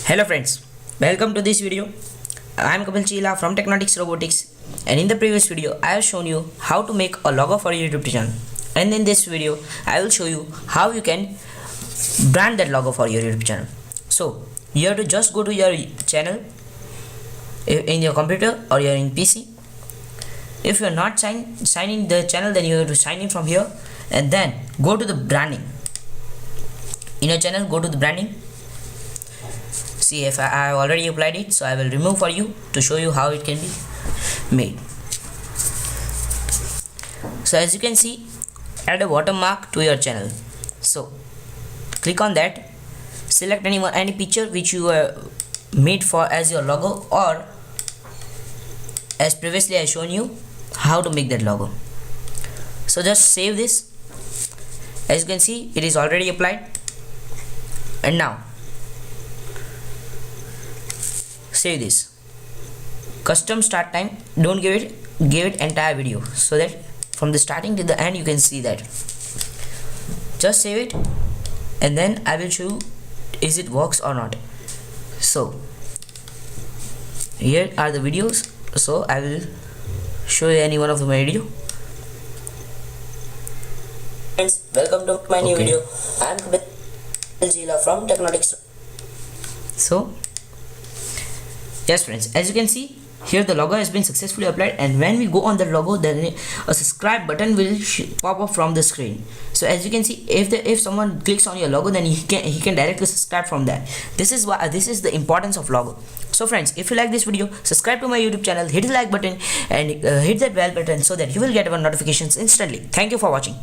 Hello friends, welcome to this video. I am Chila from Technotics Robotics, and in the previous video I have shown you how to make a logo for your YouTube channel, and in this video I will show you how you can brand that logo for your YouTube channel. So you have to just go to your channel in your computer or you're in PC. If you're not signing the channel, then you have to sign in from here and then go to the branding. In your channel, go to the branding. See, if I have already applied it, so I will remove for you to show you how it can be made. So as you can see, add a watermark to your channel. So click on that, select any picture which you made for as your logo, or as previously I shown you how to make that logo. So just save this. As you can see, it is already applied. And now save this. Custom start time, don't give it entire video, so that from the starting to the end you can see that. Just save it and then I will show you is it works or not. So here are the videos, so I will show you any one of my video. Friends, welcome to my new video. I am Chila from Technotics. So yes friends, as you can see here, the logo has been successfully applied, and when we go on the logo, then a subscribe button will pop up from the screen. So as you can see, if someone clicks on your logo, then he can directly subscribe from that. This is the importance of logo. So friends, if you like this video, subscribe to my YouTube channel, hit the like button and hit that bell button so that you will get our notifications instantly. Thank you for watching.